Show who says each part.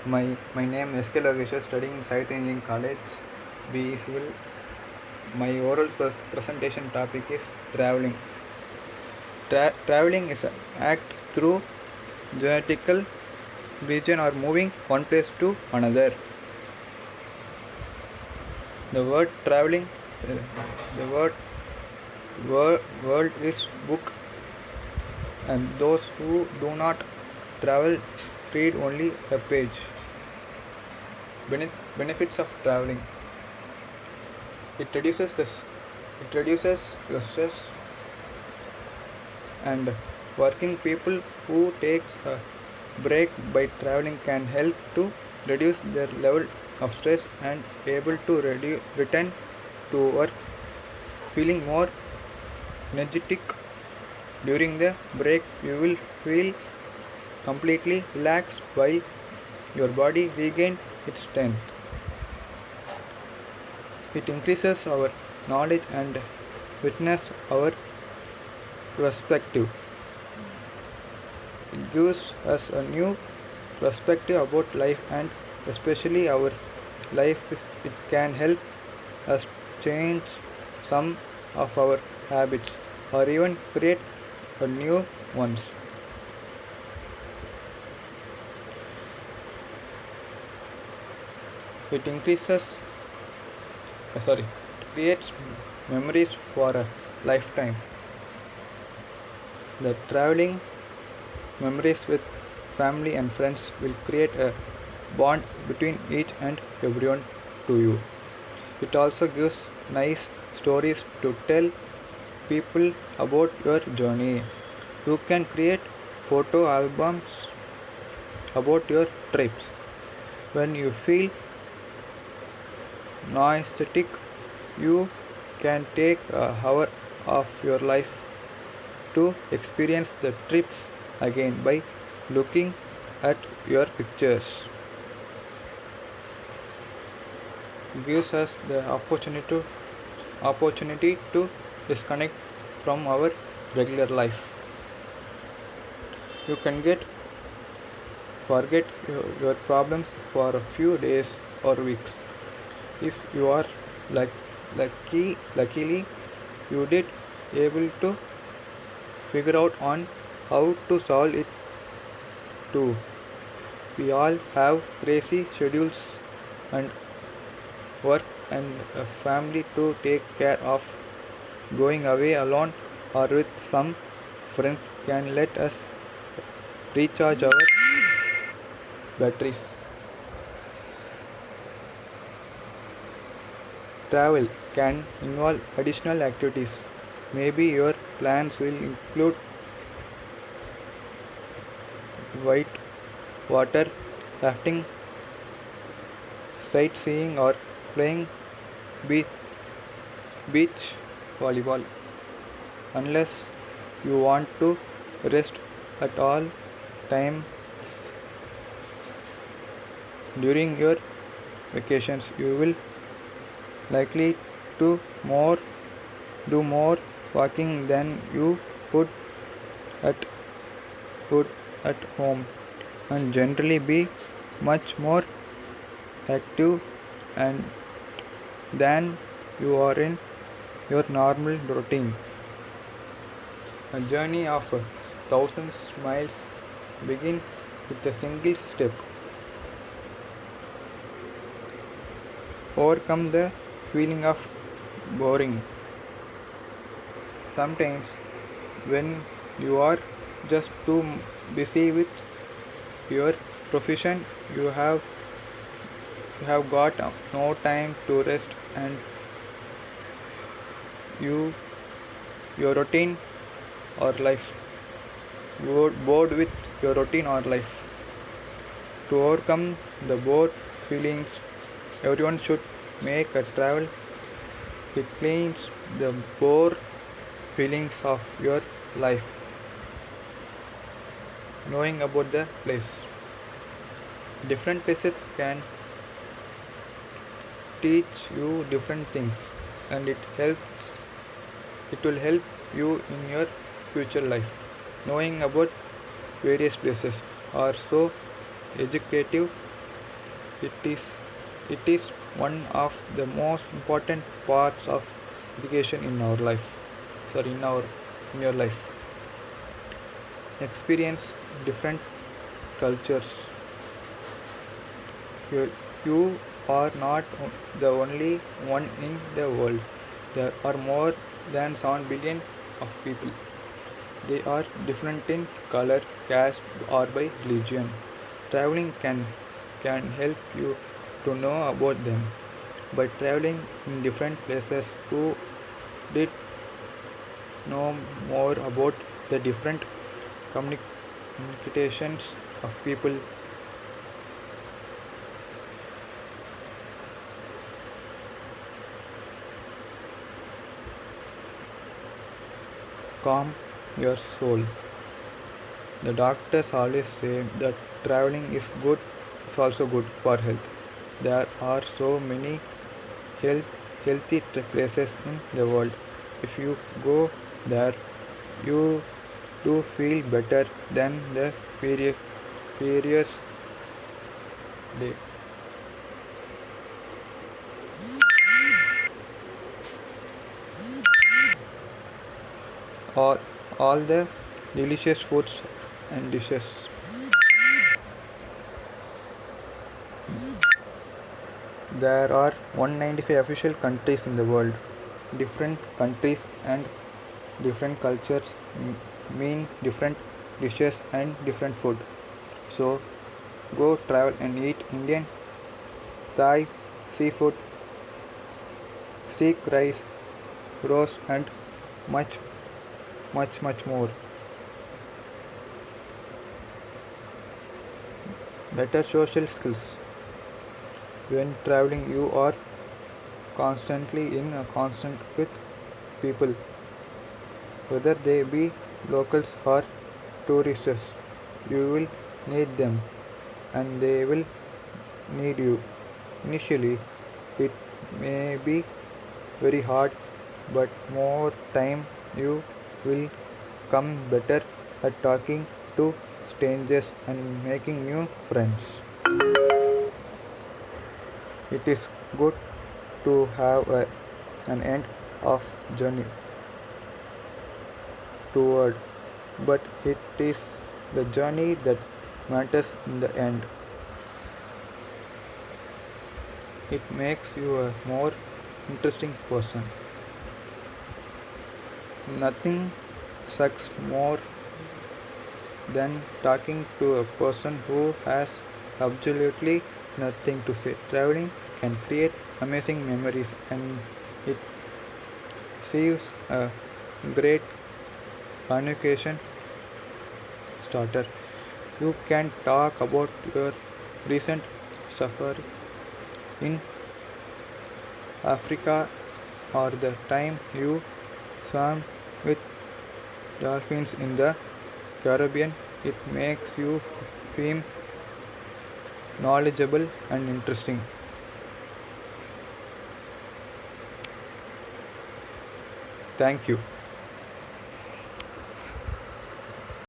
Speaker 1: My name is SK Logesh, studying in South Engineering College, BE Civil. My oral presentation topic is traveling. Traveling is an act through geographical region or moving one place to another. The word traveling, the world is book, and those who do not travel read only a page. Benefits of traveling: it reduces your stress, and working people who takes a break by traveling can help to reduce their level of stress and able to return to work feeling more energetic. During the break you will feel completely relaxed while your body regain its strength. It increases our knowledge and witness our perspective. It gives us a new perspective about life, and especially our life. It can help us change some of our habits or even create a new ones. It creates memories for a lifetime. The traveling memories with family and friends will create a bond between each and everyone to you. It also gives nice stories to tell people about your journey. You can create photo albums about your trips. When you feel nostalgic, you can take a hour of your life to experience the trips again by looking at your pictures. It gives us the opportunity to disconnect from our regular life. You can forget your problems for a few days or weeks. If you are luckily you did able to figure out on how to solve it too. We all have crazy schedules and work and a family to take care of. Going away alone or with some friends can let us recharge our batteries. Travel can involve additional activities. Maybe your plans will include white water rafting, sightseeing, or playing beach volleyball. Unless you want to rest at all times during your vacations, you will likely to do more walking than you would at would at home, and generally be much more active and than you are in your normal routine. A journey of 1,000 miles begin with a single step. Overcome the feeling of boring. Sometimes when you are just too busy with your profession, you have got no time to rest, and your routine or life bored with your routine or life. To overcome the bored feelings, everyone should make a travel. It cleans the bored feelings of your life. Knowing about the place. Different places can teach you different things, and it will help you in your future life. Knowing about various places are so educative It is it is one of the most important parts of education in our life. Sorry, in your life. Experience different cultures. You are not the only one in the world. There are more than 7 billion of people. They are different in color, caste, or by religion. Traveling can help you to know about them. By traveling in different places, you did know more about the different communications of people. Calm your soul. The doctors always say that traveling is also good for health. There are so many health, healthy places in the world. If you go there, you do feel better than the previous day. All, all the delicious foods and dishes. There are 195 official countries in the world. Different countries and different cultures mean different dishes and different food. So go travel and eat Indian, Thai, seafood, steak, rice, roast, and much, much more. Better social skills. When traveling, you are constantly in a constant with people, whether they be locals or tourists. You will need them, and they will need you. Initially, it may be very hard, but more time you will come better at talking to strangers and making new friends. It is good to have an end of journey toward, but it is the journey that matters in the end. It makes you a more interesting person. Nothing sucks more than talking to a person who has absolutely nothing to say. Traveling can create amazing memories and it saves a great communication starter. You can talk about your recent safari in Africa or the time you swam with dolphins in the Caribbean. It makes you feel knowledgeable and interesting. Thank you.